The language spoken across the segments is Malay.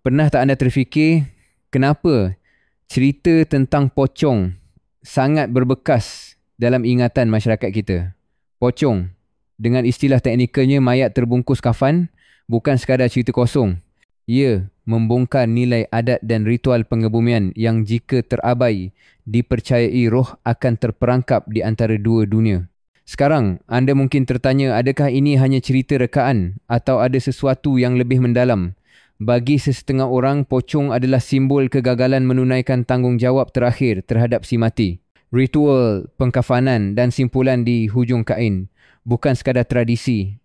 Pernah tak anda terfikir kenapa cerita tentang pocong sangat berbekas dalam ingatan masyarakat kita? Pocong, dengan istilah teknikalnya mayat terbungkus kafan, bukan sekadar cerita kosong. Ia membongkar nilai adat dan ritual pengebumian yang jika terabai, dipercayai roh akan terperangkap di antara dua dunia. Sekarang, anda mungkin tertanya, adakah ini hanya cerita rekaan atau ada sesuatu yang lebih mendalam? Bagi sesetengah orang, pocong adalah simbol kegagalan menunaikan tanggungjawab terakhir terhadap si mati. Ritual pengkafanan dan simpulan di hujung kain bukan sekadar tradisi.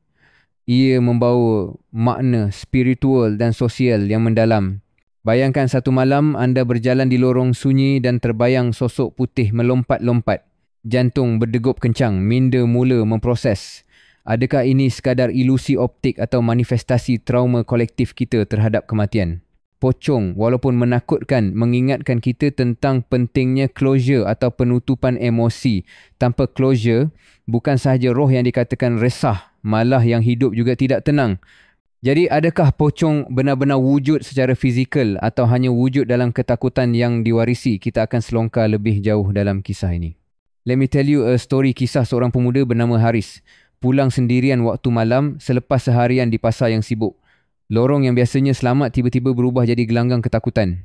Ia membawa makna spiritual dan sosial yang mendalam. Bayangkan satu malam anda berjalan di lorong sunyi dan terbayang sosok putih melompat-lompat. Jantung berdegup kencang, minda mula memproses. Adakah ini sekadar ilusi optik atau manifestasi trauma kolektif kita terhadap kematian? Pocong, walaupun menakutkan, mengingatkan kita tentang pentingnya closure atau penutupan emosi. Tanpa closure, bukan sahaja roh yang dikatakan resah, malah yang hidup juga tidak tenang. Jadi adakah pocong benar-benar wujud secara fizikal atau hanya wujud dalam ketakutan yang diwarisi? Kita akan selongkar lebih jauh dalam kisah ini. Let me tell you a story kisah seorang pemuda bernama Haris. Pulang sendirian waktu malam selepas seharian di pasar yang sibuk. Lorong yang biasanya selamat tiba-tiba berubah jadi gelanggang ketakutan.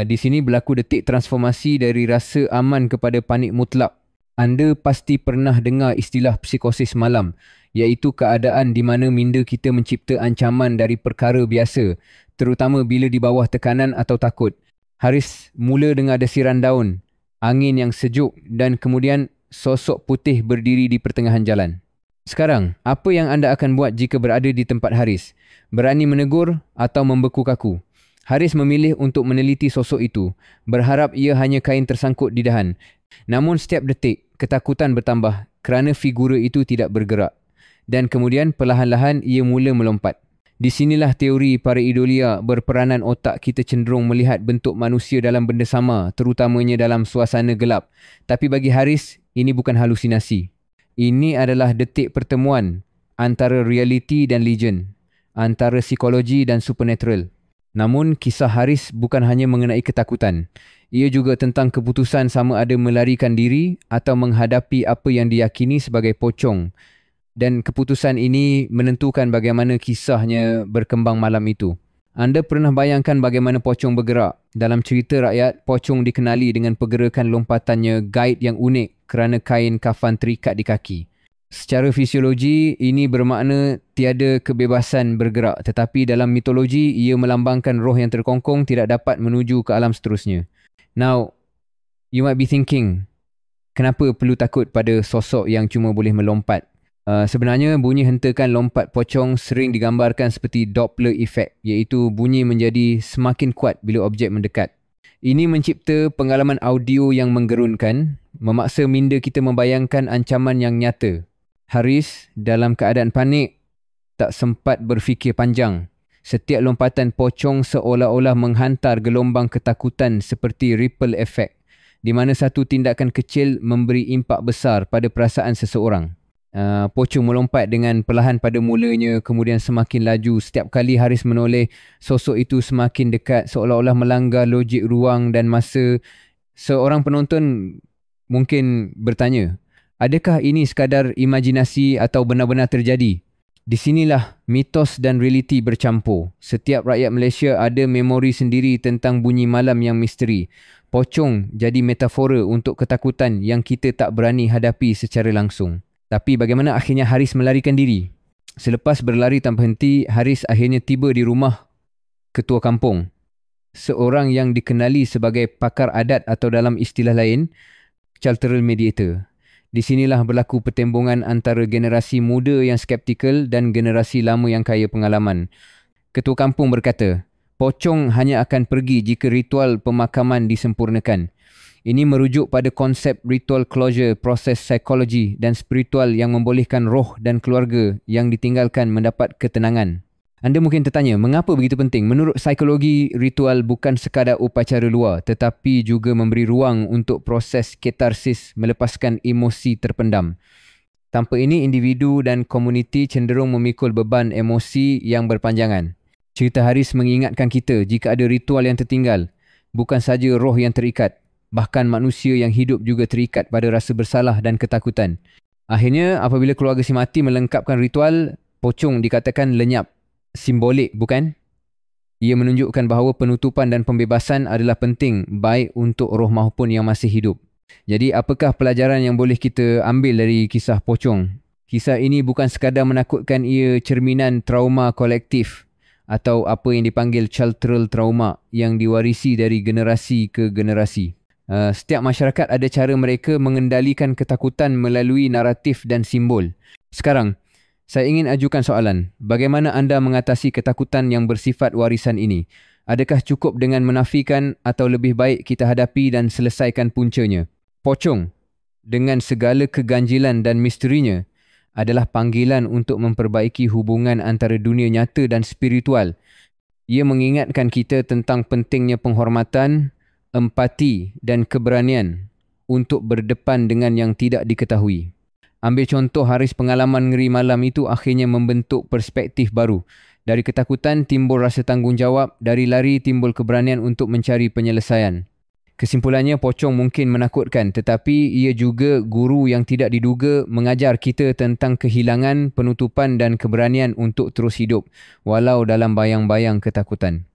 Di sini berlaku detik transformasi dari rasa aman kepada panik mutlak. Anda pasti pernah dengar istilah psikosis malam, iaitu keadaan di mana minda kita mencipta ancaman dari perkara biasa, terutama bila di bawah tekanan atau takut. Haris mula dengar desiran daun, angin yang sejuk dan kemudian sosok putih berdiri di pertengahan jalan. Sekarang, apa yang anda akan buat jika berada di tempat Haris? Berani menegur atau membeku kaku? Haris memilih untuk meneliti sosok itu, berharap ia hanya kain tersangkut di dahan. Namun setiap detik, ketakutan bertambah kerana figura itu tidak bergerak. Dan kemudian perlahan-lahan ia mula melompat. Di sinilah teori pareidolia berperanan otak kita cenderung melihat bentuk manusia dalam benda sama, terutamanya dalam suasana gelap. Tapi bagi Haris, ini bukan halusinasi. Ini adalah detik pertemuan antara realiti dan legend, antara psikologi dan supernatural. Namun, kisah Haris bukan hanya mengenai ketakutan. Ia juga tentang keputusan sama ada melarikan diri atau menghadapi apa yang diyakini sebagai pocong. Dan keputusan ini menentukan bagaimana kisahnya berkembang malam itu. Anda pernah bayangkan bagaimana pocong bergerak? Dalam cerita rakyat, pocong dikenali dengan pergerakan lompatannya guide yang unik kerana kain kafan terikat di kaki. Secara fisiologi, ini bermakna tiada kebebasan bergerak, tetapi dalam mitologi, ia melambangkan roh yang terkongkong tidak dapat menuju ke alam seterusnya. Now, you might be thinking, kenapa perlu takut pada sosok yang cuma boleh melompat? Sebenarnya, bunyi hentakan lompat pocong sering digambarkan seperti Doppler effect, iaitu bunyi menjadi semakin kuat bila objek mendekat. Ini mencipta pengalaman audio yang menggerunkan, memaksa minda kita membayangkan ancaman yang nyata. Haris, dalam keadaan panik, tak sempat berfikir panjang. Setiap lompatan pocong seolah-olah menghantar gelombang ketakutan seperti ripple effect, di mana satu tindakan kecil memberi impak besar pada perasaan seseorang. Pocong melompat dengan perlahan pada mulanya, kemudian semakin laju. Setiap kali Haris menoleh, sosok itu semakin dekat, seolah-olah melanggar logik ruang dan masa. Seorang penonton mungkin bertanya, adakah ini sekadar imajinasi atau benar-benar terjadi? Di sinilah mitos dan realiti bercampur. Setiap rakyat Malaysia ada memori sendiri tentang bunyi malam yang misteri. Pocong jadi metafora untuk ketakutan yang kita tak berani hadapi secara langsung. Tapi bagaimana akhirnya Haris melarikan diri? Selepas berlari tanpa henti, Haris akhirnya tiba di rumah ketua kampung. Seorang yang dikenali sebagai pakar adat atau dalam istilah lain, cultural mediator. Di sinilah berlaku pertembungan antara generasi muda yang skeptikal dan generasi lama yang kaya pengalaman. Ketua kampung berkata, pocong hanya akan pergi jika ritual pemakaman disempurnakan. Ini merujuk pada konsep ritual closure, proses psikologi dan spiritual yang membolehkan roh dan keluarga yang ditinggalkan mendapat ketenangan. Anda mungkin tertanya, mengapa begitu penting? Menurut psikologi, ritual bukan sekadar upacara luar, tetapi juga memberi ruang untuk proses katarsis melepaskan emosi terpendam. Tanpa ini, individu dan komuniti cenderung memikul beban emosi yang berpanjangan. Cerita Haris mengingatkan kita jika ada ritual yang tertinggal, bukan saja roh yang terikat, bahkan manusia yang hidup juga terikat pada rasa bersalah dan ketakutan. Akhirnya, apabila keluarga si mati melengkapkan ritual, pocong dikatakan lenyap. Simbolik, bukan? Ia menunjukkan bahawa penutupan dan pembebasan adalah penting baik untuk roh maupun yang masih hidup. Jadi, apakah pelajaran yang boleh kita ambil dari kisah pocong? Kisah ini bukan sekadar menakutkan, ia cerminan trauma kolektif atau apa yang dipanggil cultural trauma yang diwarisi dari generasi ke generasi. Setiap masyarakat ada cara mereka mengendalikan ketakutan melalui naratif dan simbol. Sekarang, saya ingin ajukan soalan. Bagaimana anda mengatasi ketakutan yang bersifat warisan ini? Adakah cukup dengan menafikan atau lebih baik kita hadapi dan selesaikan puncanya? Pocong, dengan segala keganjilan dan misterinya, adalah panggilan untuk memperbaiki hubungan antara dunia nyata dan spiritual. Ia mengingatkan kita tentang pentingnya penghormatan, empati dan keberanian untuk berdepan dengan yang tidak diketahui. Ambil contoh Haris, pengalaman ngeri malam itu akhirnya membentuk perspektif baru. Dari ketakutan timbul rasa tanggungjawab, dari lari timbul keberanian untuk mencari penyelesaian. Kesimpulannya, pocong mungkin menakutkan, tetapi ia juga guru yang tidak diduga, mengajar kita tentang kehilangan, penutupan dan keberanian untuk terus hidup walau dalam bayang-bayang ketakutan.